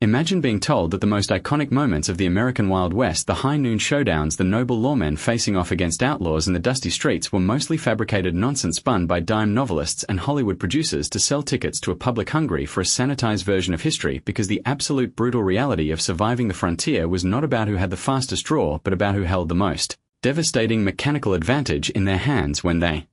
Imagine being told that the most iconic moments of the American Wild West, the high noon showdowns, the noble lawmen facing off against outlaws in the dusty streets, were mostly fabricated nonsense spun by dime novelists and Hollywood producers to sell tickets to a public hungry for a sanitized version of history, because the absolute brutal reality of surviving the frontier was not about who had the fastest draw, but about who held the most devastating mechanical advantage in their hands when they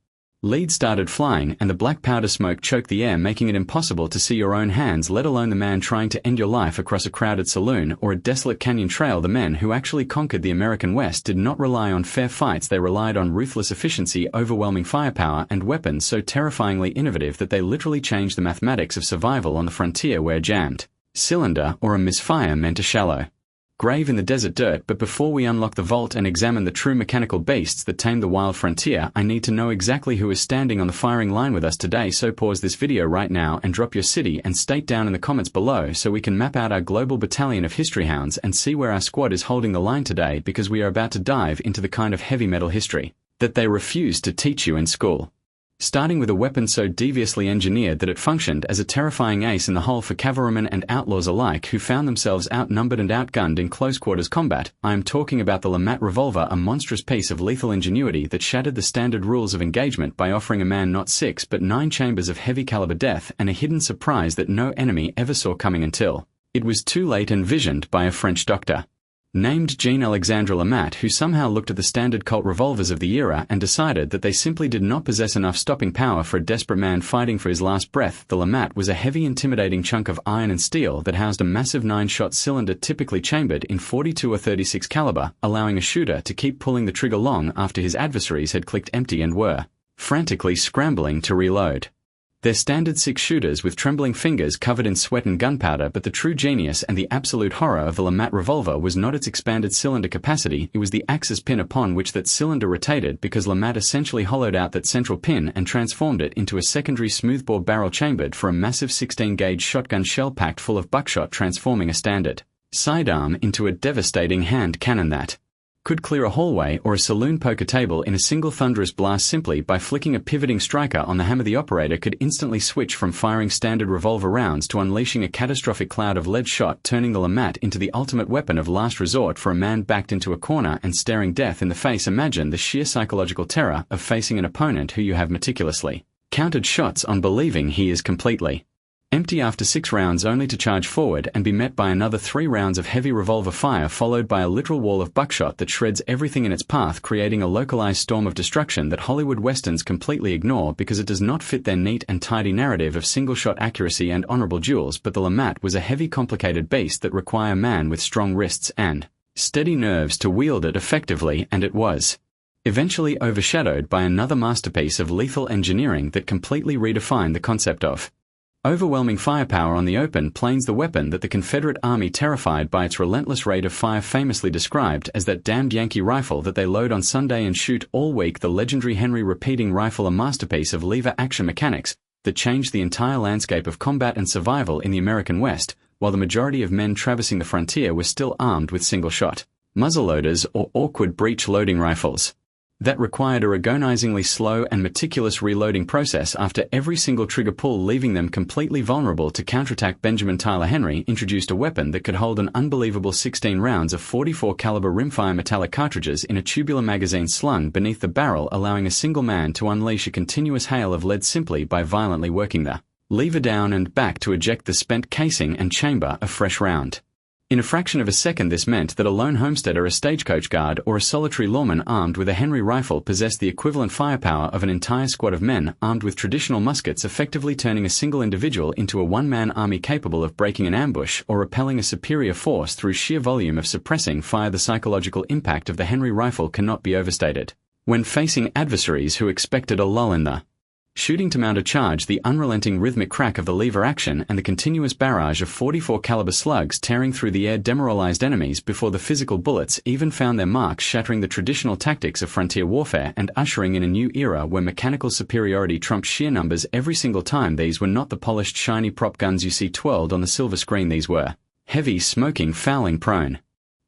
leads started flying and the black powder smoke choked the air, making it impossible to see your own hands, let alone the man trying to end your life across a crowded saloon or a desolate canyon trail. The men who actually conquered the American West did not rely on fair fights. They relied on ruthless efficiency, overwhelming firepower, and weapons so terrifyingly innovative that they literally changed the mathematics of survival on the frontier, where jammed cylinder or a misfire meant a shallow grave in the desert dirt. But before we unlock the vault and examine the true mechanical beasts that tame the wild frontier, I need to know exactly who is standing on the firing line with us today. So pause this video right now and drop your city and state down in the comments below so we can map out our global battalion of history hounds and see where our squad is holding the line today, because we are about to dive into the kind of heavy metal history that they refuse to teach you in school. Starting with a weapon so deviously engineered that it functioned as a terrifying ace in the hole for cavalrymen and outlaws alike who found themselves outnumbered and outgunned in close-quarters combat, I am talking about the LeMat Revolver, a monstrous piece of lethal ingenuity that shattered the standard rules of engagement by offering a man not 6 but 9 chambers of heavy-caliber death and a hidden surprise that no enemy ever saw coming until it was too late, envisioned by a French doctor named Jean-Alexandre LeMat, who somehow looked at the standard Colt revolvers of the era and decided that they simply did not possess enough stopping power for a desperate man fighting for his last breath. The LeMat was a heavy, intimidating chunk of iron and steel that housed a massive 9-shot cylinder typically chambered in 42 or 36 caliber, allowing a shooter to keep pulling the trigger long after his adversaries had clicked empty and were frantically scrambling to reload their standard 6 shooters with trembling fingers covered in sweat and gunpowder. But the true genius and the absolute horror of the LeMat Revolver was not its expanded cylinder capacity, it was the axis pin upon which that cylinder rotated, because LeMat essentially hollowed out that central pin and transformed it into a secondary smoothbore barrel chambered for a massive 16-gauge shotgun shell packed full of buckshot, transforming a standard sidearm into a devastating hand cannon that could clear a hallway or a saloon poker table in a single thunderous blast simply by flicking a pivoting striker on the hammer. The operator could instantly switch from firing standard revolver rounds to unleashing a catastrophic cloud of lead shot, turning the LeMat into the ultimate weapon of last resort for a man backed into a corner and staring death in the face. Imagine the sheer psychological terror of facing an opponent who you have meticulously counted shots on, believing he is completely empty after 6 rounds, only to charge forward and be met by another 3 rounds of heavy revolver fire, followed by a literal wall of buckshot that shreds everything in its path, creating a localized storm of destruction that Hollywood westerns completely ignore because it does not fit their neat and tidy narrative of single-shot accuracy and honorable duels. But the LeMat was a heavy, complicated beast that required a man with strong wrists and steady nerves to wield it effectively, and it was eventually overshadowed by another masterpiece of lethal engineering that completely redefined the concept of overwhelming firepower on the open plains, the weapon that the Confederate Army, terrified by its relentless rate of fire, famously described as that damned Yankee rifle that they load on Sunday and shoot all week. The legendary Henry repeating rifle, a masterpiece of lever action mechanics that changed the entire landscape of combat and survival in the American West, while the majority of men traversing the frontier were still armed with single-shot muzzleloaders or awkward breech-loading rifles that required a agonizingly slow and meticulous reloading process after every single trigger pull, leaving them completely vulnerable to counterattack. Benjamin Tyler Henry introduced a weapon that could hold an unbelievable 16 rounds of 44 caliber rimfire metallic cartridges in a tubular magazine slung beneath the barrel, allowing a single man to unleash a continuous hail of lead simply by violently working the lever down and back to eject the spent casing and chamber a fresh round. In a fraction of a second, this meant that a lone homesteader, a stagecoach guard, or a solitary lawman armed with a Henry rifle possessed the equivalent firepower of an entire squad of men armed with traditional muskets, effectively turning a single individual into a one-man army capable of breaking an ambush or repelling a superior force through sheer volume of suppressing fire. The psychological impact of the Henry rifle cannot be overstated. When facing adversaries who expected a lull in the shooting to mount a charge, the unrelenting rhythmic crack of the lever action and the continuous barrage of 44 caliber slugs tearing through the air demoralized enemies before the physical bullets even found their marks, shattering the traditional tactics of frontier warfare and ushering in a new era where mechanical superiority trumped sheer numbers every single time. These were not the polished, shiny prop guns you see twirled on the silver screen. These were heavy, smoking, fouling-prone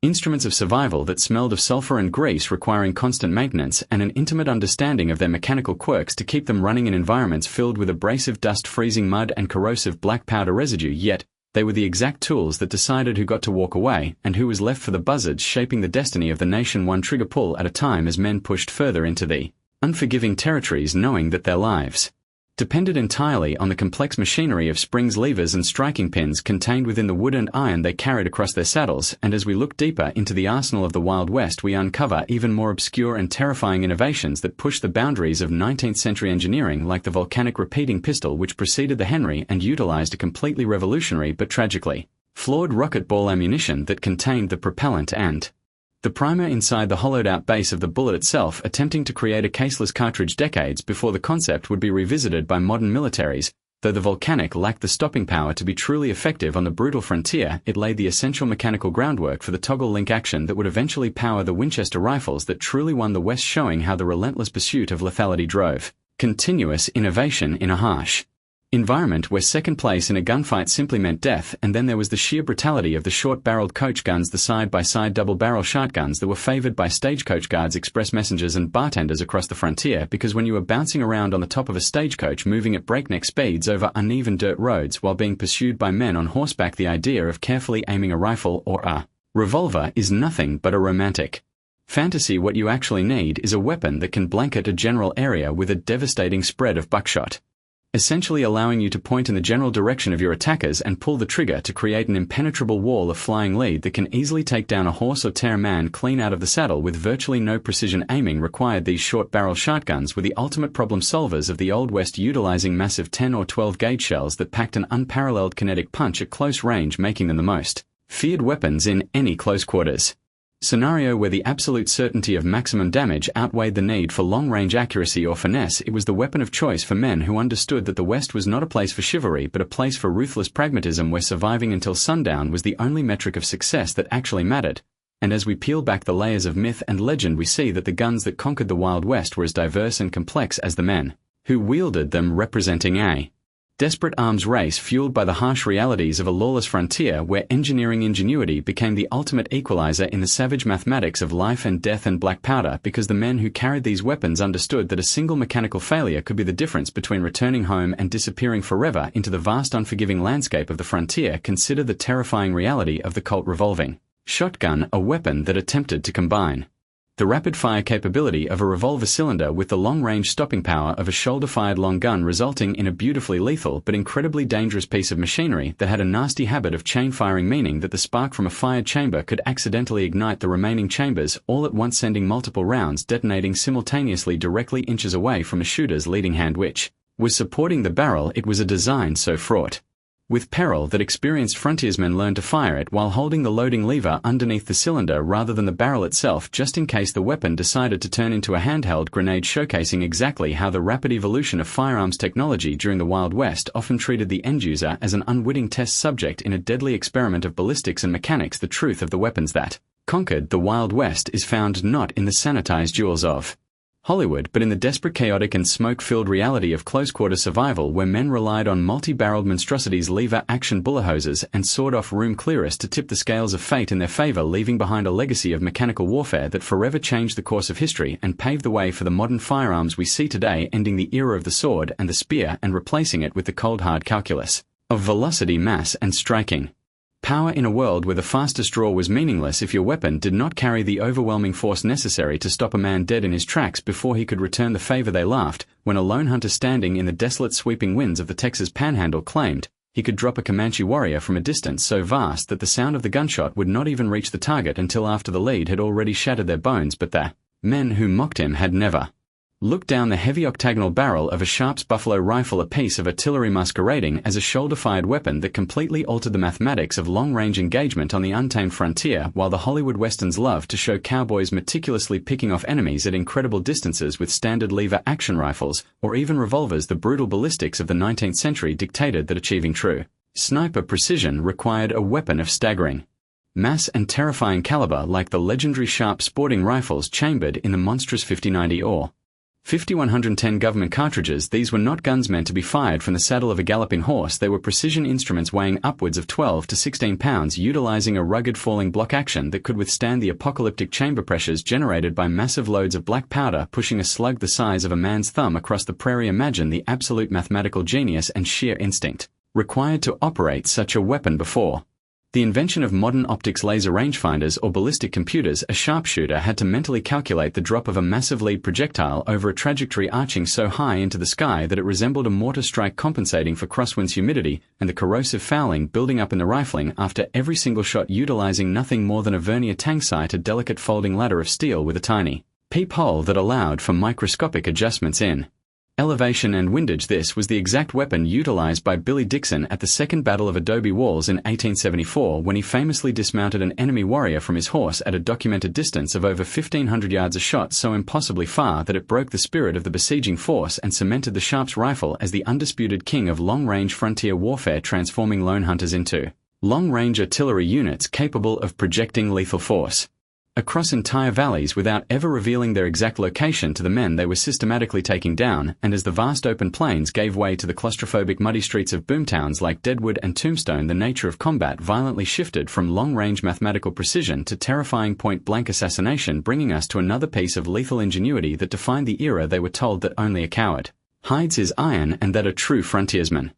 instruments of survival that smelled of sulfur and grease, requiring constant maintenance and an intimate understanding of their mechanical quirks to keep them running in environments filled with abrasive dust, freezing mud, and corrosive black powder residue. Yet, They were the exact tools that decided who got to walk away and who was left for the buzzards, shaping the destiny of the nation one trigger pull at a time as men pushed further into the unforgiving territories, knowing that their lives depended entirely on the complex machinery of springs, levers and striking pins contained within the wood and iron they carried across their saddles. And as we look deeper into the arsenal of the Wild West, we uncover even more obscure and terrifying innovations that push the boundaries of 19th century engineering, like the volcanic repeating pistol which preceded the Henry and utilized a completely revolutionary but tragically flawed rocket ball ammunition that contained the propellant and the primer inside the hollowed-out base of the bullet itself, attempting to create a caseless cartridge decades before the concept would be revisited by modern militaries. Though the volcanic lacked the stopping power to be truly effective on the brutal frontier, it laid the essential mechanical groundwork for the toggle link action that would eventually power the Winchester rifles that truly won the West, showing how the relentless pursuit of lethality drove continuous innovation in a harsh environment where second place in a gunfight simply meant death. And then there was the sheer brutality of the short-barreled coach guns, the side-by-side double-barrel shotguns that were favored by stagecoach guards, express messengers and bartenders across the frontier, because when you were bouncing around on the top of a stagecoach moving at breakneck speeds over uneven dirt roads while being pursued by men on horseback, the idea of carefully aiming a rifle or a revolver is nothing but a romantic fantasy. What you actually need is a weapon that can blanket a general area with a devastating spread of buckshot, essentially allowing you to point in the general direction of your attackers and pull the trigger to create an impenetrable wall of flying lead that can easily take down a horse or tear a man clean out of the saddle with virtually no precision aiming required. These short-barrel shotguns were the ultimate problem solvers of the Old West, utilizing massive 10 or 12 gauge shells that packed an unparalleled kinetic punch at close range, making them the most feared weapons in any close quarters scenario where the absolute certainty of maximum damage outweighed the need for long-range accuracy or finesse. It was the weapon of choice for men who understood that the West was not a place for chivalry but a place for ruthless pragmatism, where surviving until sundown was the only metric of success that actually mattered. And as we peel back the layers of myth and legend, we see that the guns that conquered the Wild West were as diverse and complex as the men who wielded them, representing a desperate arms race fueled by the harsh realities of a lawless frontier where engineering ingenuity became the ultimate equalizer in the savage mathematics of life and death and black powder, because the men who carried these weapons understood that a single mechanical failure could be the difference between returning home and disappearing forever into the vast unforgiving landscape of the frontier. Consider the terrifying reality of the Colt revolving shotgun, a weapon that attempted to combine the rapid-fire capability of a revolver cylinder with the long-range stopping power of a shoulder-fired long gun, resulting in a beautifully lethal but incredibly dangerous piece of machinery that had a nasty habit of chain firing, meaning that the spark from a fired chamber could accidentally ignite the remaining chambers all at once, sending multiple rounds detonating simultaneously directly inches away from a shooter's leading hand, which was supporting the barrel. It was a design so fraught with peril that experienced frontiersmen learned to fire it while holding the loading lever underneath the cylinder rather than the barrel itself, just in case the weapon decided to turn into a handheld grenade, showcasing exactly how the rapid evolution of firearms technology during the Wild West often treated the end user as an unwitting test subject in a deadly experiment of ballistics and mechanics. The truth of the weapons that conquered the Wild West is found not in the sanitized jewels of Hollywood, but in the desperate, chaotic and smoke-filled reality of close-quarter survival, where men relied on multi-barreled monstrosities, lever-action bullet hoses, and sawed-off room clearers to tip the scales of fate in their favor, leaving behind a legacy of mechanical warfare that forever changed the course of history and paved the way for the modern firearms we see today, ending the era of the sword and the spear and replacing it with the cold hard calculus of velocity, mass, and striking power in a world where the fastest draw was meaningless if your weapon did not carry the overwhelming force necessary to stop a man dead in his tracks before he could return the favor. They laughed when a lone hunter standing in the desolate sweeping winds of the Texas Panhandle claimed he could drop a Comanche warrior from a distance so vast that the sound of the gunshot would not even reach the target until after the lead had already shattered their bones. But the men who mocked him had never looked down the heavy octagonal barrel of a Sharp's buffalo rifle, a piece of artillery masquerading as a shoulder-fired weapon that completely altered the mathematics of long-range engagement on the untamed frontier. While the Hollywood westerns loved to show cowboys meticulously picking off enemies at incredible distances with standard lever action rifles or even revolvers, the brutal ballistics of the 19th century dictated that achieving true sniper precision required a weapon of staggering mass and terrifying caliber, like the legendary Sharp sporting rifles chambered in the monstrous 5090 or 5110 government cartridges. These were not guns meant to be fired from the saddle of a galloping horse. They were precision instruments weighing upwards of 12 to 16 pounds, utilizing a rugged falling block action that could withstand the apocalyptic chamber pressures generated by massive loads of black powder pushing a slug the size of a man's thumb across the prairie. Imagine the absolute mathematical genius and sheer instinct required to operate such a weapon before the invention of modern optics laser rangefinders or ballistic computers. A sharpshooter had to mentally calculate the drop of a massive lead projectile over a trajectory arching so high into the sky that it resembled a mortar strike, compensating for crosswinds, humidity, and the corrosive fouling building up in the rifling after every single shot, utilizing nothing more than a vernier tang sight, a delicate folding ladder of steel with a tiny peephole that allowed for microscopic adjustments in elevation and windage. This was the exact weapon utilized by Billy Dixon at the Second Battle of Adobe Walls in 1874, when he famously dismounted an enemy warrior from his horse at a documented distance of over 1,500 yards, a shot so impossibly far that it broke the spirit of the besieging force and cemented the Sharp's rifle as the undisputed king of long-range frontier warfare, transforming lone hunters into long-range artillery units capable of projecting lethal force across entire valleys without ever revealing their exact location to the men they were systematically taking down. And as the vast open plains gave way to the claustrophobic muddy streets of boomtowns like Deadwood and Tombstone, the nature of combat violently shifted from long-range mathematical precision to terrifying point-blank assassination, bringing us to another piece of lethal ingenuity that defined the era. They were told that only a coward hides his iron, and that a true frontiersman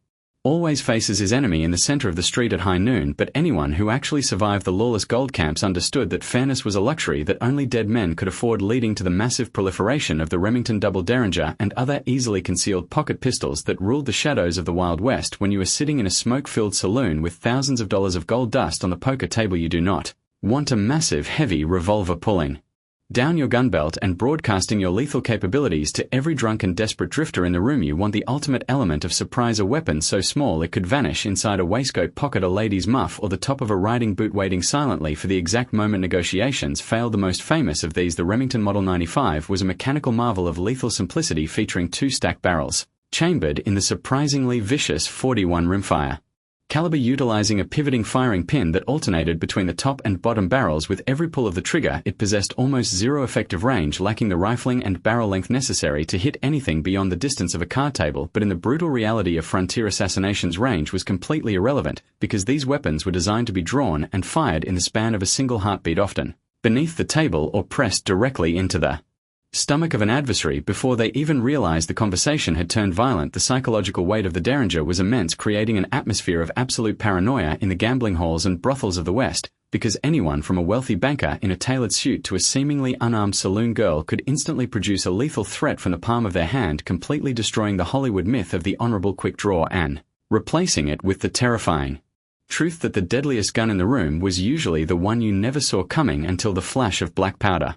always faces his enemy in the center of the street at high noon. But anyone who actually survived the lawless gold camps understood that fairness was a luxury that only dead men could afford, leading to the massive proliferation of the Remington double Derringer and other easily concealed pocket pistols that ruled the shadows of the Wild West. When you are sitting in a smoke-filled saloon with thousands of dollars of gold dust on the poker table, you do not want a massive, heavy revolver pulling down your gun belt and broadcasting your lethal capabilities to every drunk and desperate drifter in the room. You want the ultimate element of surprise, a weapon so small it could vanish inside a waistcoat pocket, a lady's muff, or the top of a riding boot, waiting silently for the exact moment negotiations failed. The most famous of these, the Remington Model 95, was a mechanical marvel of lethal simplicity, featuring two stacked barrels chambered in the surprisingly vicious 41 rimfire caliber, utilizing a pivoting firing pin that alternated between the top and bottom barrels. With every pull of the trigger, it possessed almost zero effective range, lacking the rifling and barrel length necessary to hit anything beyond the distance of a card table. But in the brutal reality of frontier assassinations, range was completely irrelevant, because these weapons were designed to be drawn and fired in the span of a single heartbeat, often beneath the table or pressed directly into the stomach of an adversary before they even realized the conversation had turned violent. The psychological weight of the Derringer was immense, creating an atmosphere of absolute paranoia in the gambling halls and brothels of the West, because anyone from a wealthy banker in a tailored suit to a seemingly unarmed saloon girl could instantly produce a lethal threat from the palm of their hand, completely destroying the Hollywood myth of the honorable quick draw and replacing it with the terrifying truth that the deadliest gun in the room was usually the one you never saw coming until the flash of black powder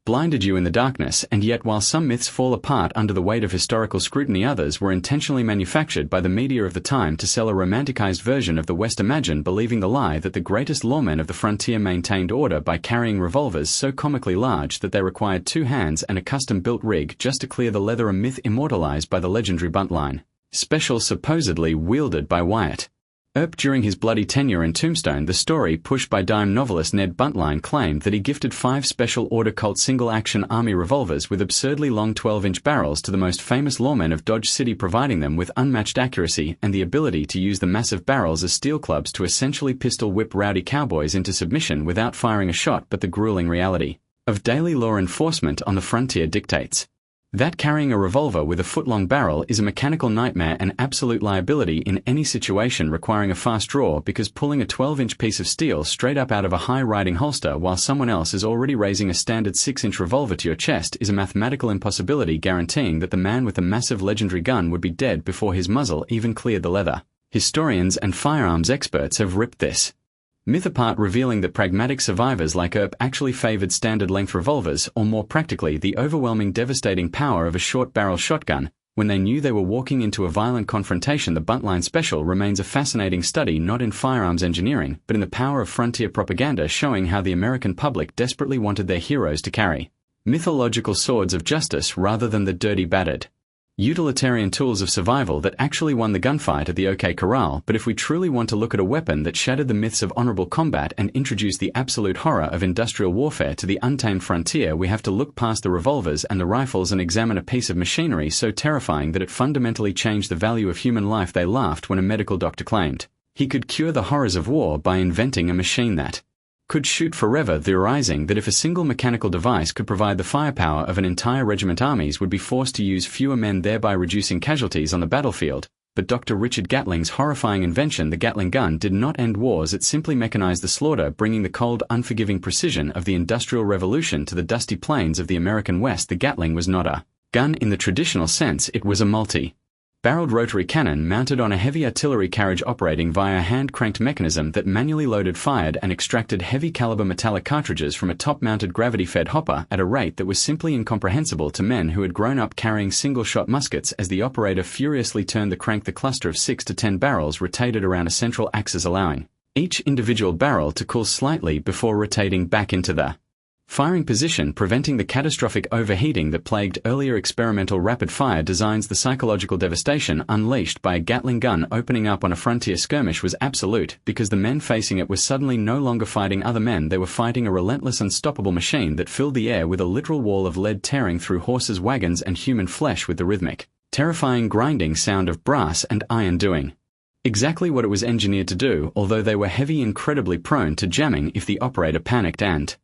blinded you in the darkness. And yet, while some myths fall apart under the weight of historical scrutiny, others were intentionally manufactured by the media of the time to sell a romanticized version of the West. Imagine believing the lie that the greatest lawmen of the frontier maintained order by carrying revolvers so comically large that they required two hands and a custom-built rig just to clear the leather, a myth immortalized by the legendary Buntline special supposedly wielded by Wyatt Earp during his bloody tenure in Tombstone. The story, pushed by dime novelist Ned Buntline, claimed that he gifted 5 special order Colt single-action Army revolvers with absurdly long 12-inch barrels to the most famous lawmen of Dodge City, providing them with unmatched accuracy and the ability to use the massive barrels as steel clubs to essentially pistol whip rowdy cowboys into submission without firing a shot. But the grueling reality of daily law enforcement on the frontier dictates that carrying a revolver with a foot-long barrel is a mechanical nightmare and absolute liability in any situation requiring a fast draw, because pulling a 12-inch piece of steel straight up out of a high-riding holster while someone else is already raising a standard 6-inch revolver to your chest is a mathematical impossibility, guaranteeing that the man with the massive legendary gun would be dead before his muzzle even cleared the leather. Historians and firearms experts have ripped this myth apart, revealing that pragmatic survivors like Earp actually favored standard-length revolvers, or more practically, the overwhelming devastating power of a short-barrel shotgun, when they knew they were walking into a violent confrontation. The Buntline Special remains a fascinating study not in firearms engineering, but in the power of frontier propaganda, showing how the American public desperately wanted their heroes to carry mythological swords of justice rather than the dirty, battered utilitarian tools of survival that actually won the gunfight at the OK Corral. But if we truly want to look at a weapon that shattered the myths of honorable combat and introduced the absolute horror of industrial warfare to the untamed frontier, we have to look past the revolvers and the rifles and examine a piece of machinery so terrifying that it fundamentally changed the value of human life. They laughed when a medical doctor claimed he could cure the horrors of war by inventing a machine that could shoot forever, theorizing that if a single mechanical device could provide the firepower of an entire regiment, armies would be forced to use fewer men, thereby reducing casualties on the battlefield. But Dr. Richard Gatling's horrifying invention, the Gatling gun, did not end wars. It simply mechanized the slaughter, bringing the cold, unforgiving precision of the Industrial Revolution to the dusty plains of the American West. The Gatling was not a gun in the traditional sense. It was a multi-barreled rotary cannon mounted on a heavy artillery carriage operating via a hand-cranked mechanism that manually loaded, fired, and extracted heavy-caliber metallic cartridges from a top-mounted gravity-fed hopper at a rate that was simply incomprehensible to men who had grown up carrying single-shot muskets. As the operator furiously turned the crank, the cluster of 6 to 10 barrels rotated around a central axis, allowing each individual barrel to cool slightly before rotating back into the firing position, preventing the catastrophic overheating that plagued earlier experimental rapid-fire designs. The psychological devastation unleashed by a Gatling gun opening up on a frontier skirmish was absolute, because the men facing it were suddenly no longer fighting other men. They were fighting a relentless, unstoppable machine that filled the air with a literal wall of lead, tearing through horses, wagons, and human flesh with the rhythmic, terrifying grinding sound of brass and iron doing exactly what it was engineered to do, although they were heavy, incredibly prone to jamming if the operator panicked and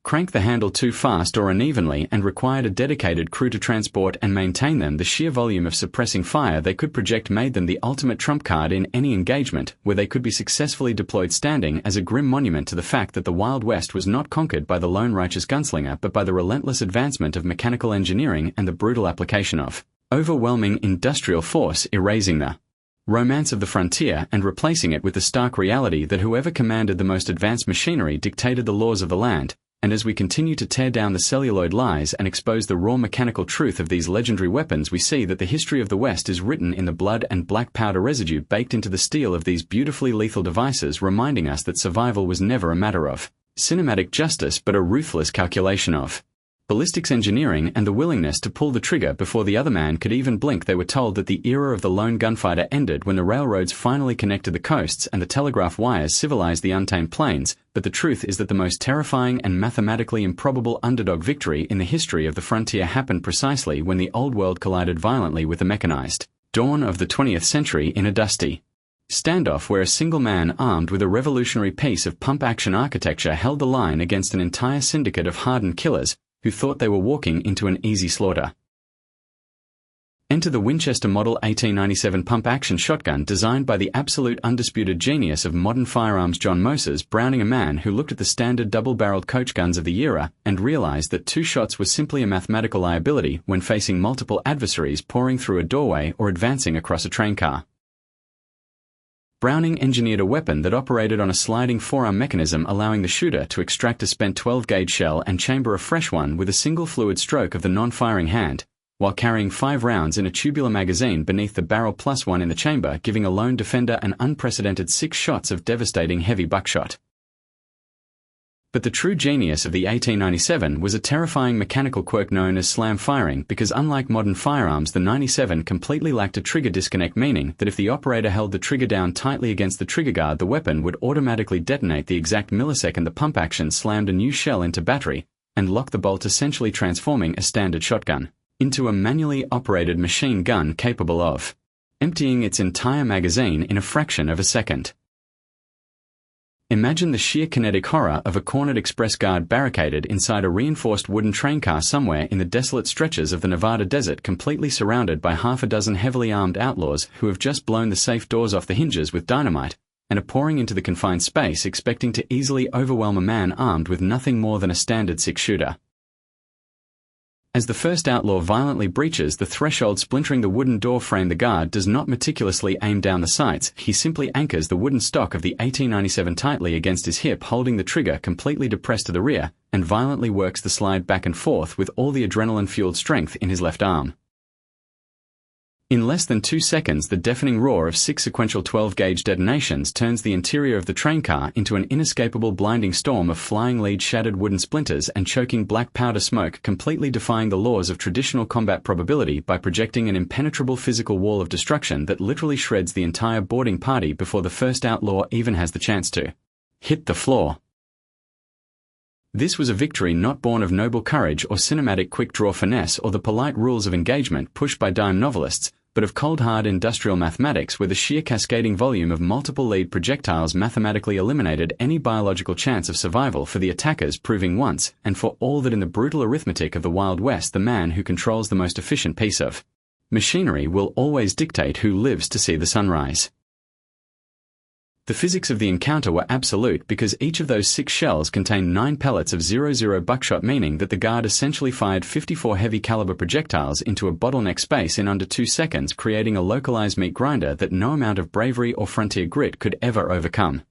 cranked the handle too fast or unevenly, and required a dedicated crew to transport and maintain them. The sheer volume of suppressing fire they could project made them the ultimate trump card in any engagement where they could be successfully deployed, standing as a grim monument to the fact that the Wild West was not conquered by the lone righteous gunslinger, but by the relentless advancement of mechanical engineering and the brutal application of overwhelming industrial force, erasing the romance of the frontier and replacing it with the stark reality that whoever commanded the most advanced machinery dictated the laws of the land. And as we continue to tear down the celluloid lies and expose the raw mechanical truth of these legendary weapons, we see that the history of the West is written in the blood and black powder residue baked into the steel of these beautifully lethal devices, reminding us that survival was never a matter of cinematic justice but a ruthless calculation of ballistics engineering and the willingness to pull the trigger before the other man could even blink. They were told that the era of the lone gunfighter ended when the railroads finally connected the coasts and the telegraph wires civilized the untamed plains, but the truth is that the most terrifying and mathematically improbable underdog victory in the history of the frontier happened precisely when the old world collided violently with the mechanized dawn of the 20th century in a dusty standoff where a single man armed with a revolutionary piece of pump-action architecture held the line against an entire syndicate of hardened killers who thought they were walking into an easy slaughter. Enter the Winchester Model 1897 pump-action shotgun, designed by the absolute undisputed genius of modern firearms John Moses, Browning, a man who looked at the standard double-barreled coach guns of the era and realized that 2 shots was simply a mathematical liability when facing multiple adversaries pouring through a doorway or advancing across a train car. Browning engineered a weapon that operated on a sliding forearm mechanism, allowing the shooter to extract a spent 12-gauge shell and chamber a fresh one with a single fluid stroke of the non-firing hand, while carrying 5 rounds in a tubular magazine beneath the barrel plus 1 in the chamber, giving a lone defender an unprecedented 6 shots of devastating heavy buckshot. But the true genius of the 1897 was a terrifying mechanical quirk known as slam firing, because unlike modern firearms, the 97 completely lacked a trigger disconnect, meaning that if the operator held the trigger down tightly against the trigger guard, the weapon would automatically detonate the exact millisecond the pump action slammed a new shell into battery and locked the bolt, essentially transforming a standard shotgun into a manually operated machine gun capable of emptying its entire magazine in a fraction of a second. Imagine the sheer kinetic horror of a cornered express guard barricaded inside a reinforced wooden train car somewhere in the desolate stretches of the Nevada desert, completely surrounded by half a dozen heavily armed outlaws who have just blown the safe doors off the hinges with dynamite and are pouring into the confined space, expecting to easily overwhelm a man armed with nothing more than a standard 6-shooter. As the first outlaw violently breaches the threshold, splintering the wooden door frame, the guard does not meticulously aim down the sights. He simply anchors the wooden stock of the 1897 tightly against his hip, holding the trigger completely depressed to the rear, and violently works the slide back and forth with all the adrenaline-fueled strength in his left arm. In less than 2 seconds, the deafening roar of 6 sequential 12-gauge detonations turns the interior of the train car into an inescapable blinding storm of flying lead, shattered wooden splinters, and choking black powder smoke, completely defying the laws of traditional combat probability by projecting an impenetrable physical wall of destruction that literally shreds the entire boarding party before the first outlaw even has the chance to hit the floor. This was a victory not born of noble courage or cinematic quick-draw finesse or the polite rules of engagement pushed by dime novelists, but of cold hard industrial mathematics, where the sheer cascading volume of multiple lead projectiles mathematically eliminated any biological chance of survival for the attackers, proving once and for all that in the brutal arithmetic of the Wild West, the man who controls the most efficient piece of Machinery will always dictate who lives to see the sunrise. The physics of the encounter were absolute because each of those 6 shells contained 9 pellets of 00 buckshot, meaning that the guard essentially fired 54 heavy caliber projectiles into a bottleneck space in under 2 seconds, creating a localized meat grinder that no amount of bravery or frontier grit could ever overcome.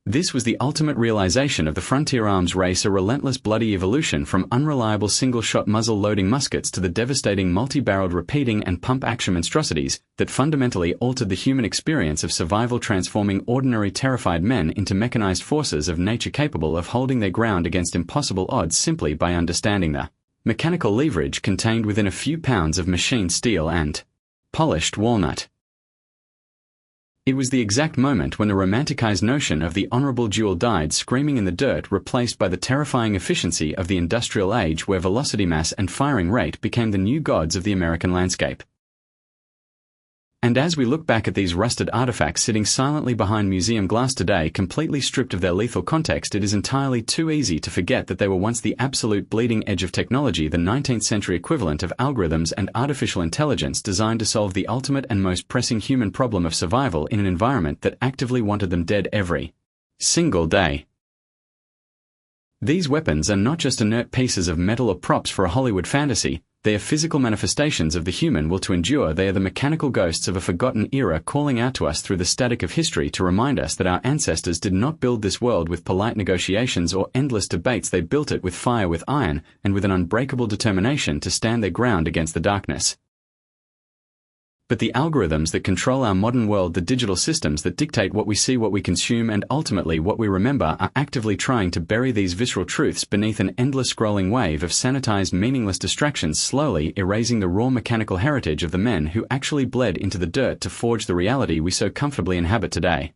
This was the ultimate realization of the frontier arms race, a relentless bloody evolution from unreliable single-shot muzzle-loading muskets to the devastating multi-barreled repeating and pump-action monstrosities that fundamentally altered the human experience of survival, transforming ordinary terrified men into mechanized forces of nature capable of holding their ground against impossible odds simply by understanding the mechanical leverage contained within a few pounds of machined steel and polished walnut. It was the exact moment when the romanticized notion of the honorable duel died screaming in the dirt, replaced by the terrifying efficiency of the industrial age, where velocity, mass, and firing rate became the new gods of the American landscape. And as we look back at these rusted artifacts sitting silently behind museum glass today, completely stripped of their lethal context, it is entirely too easy to forget that they were once the absolute bleeding edge of technology, the 19th century equivalent of algorithms and artificial intelligence designed to solve the ultimate and most pressing human problem of survival in an environment that actively wanted them dead every single day. These weapons are not just inert pieces of metal or props for a Hollywood fantasy. They are physical manifestations of the human will to endure. They are the mechanical ghosts of a forgotten era, calling out to us through the static of history to remind us that our ancestors did not build this world with polite negotiations or endless debates. They built it with fire, with iron, and with an unbreakable determination to stand their ground against the darkness. But the algorithms that control our modern world, the digital systems that dictate what we see, what we consume, and ultimately what we remember, are actively trying to bury these visceral truths beneath an endless scrolling wave of sanitized, meaningless distractions, slowly erasing the raw mechanical heritage of the men who actually bled into the dirt to forge the reality we so comfortably inhabit today.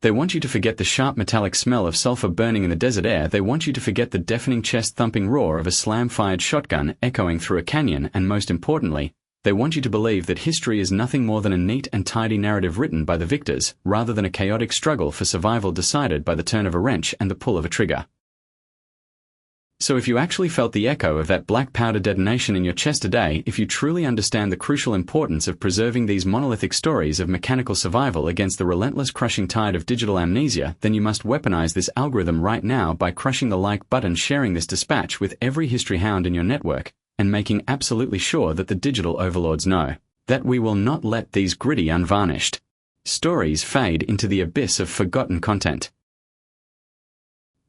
They want you to forget the sharp metallic smell of sulfur burning in the desert air. They want you to forget the deafening chest-thumping roar of a slam-fired shotgun echoing through a canyon, and most importantly, they want you to believe that history is nothing more than a neat and tidy narrative written by the victors, rather than a chaotic struggle for survival decided by the turn of a wrench and the pull of a trigger. So if you actually felt the echo of that black powder detonation in your chest today, if you truly understand the crucial importance of preserving these monolithic stories of mechanical survival against the relentless crushing tide of digital amnesia, then you must weaponize this algorithm right now by crushing the like button, sharing this dispatch with every history hound in your network, and making absolutely sure that the digital overlords know that we will not let these gritty, unvarnished stories fade into the abyss of forgotten content.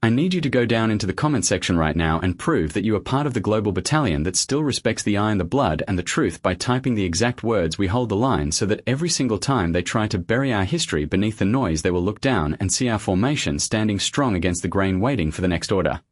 I need you to go down into the comment section right now and prove that you are part of the global battalion that still respects the iron, the blood, and the truth by typing the exact words "we hold the line," so that every single time they try to bury our history beneath the noise, they will look down and see our formation standing strong against the grain, waiting for the next order.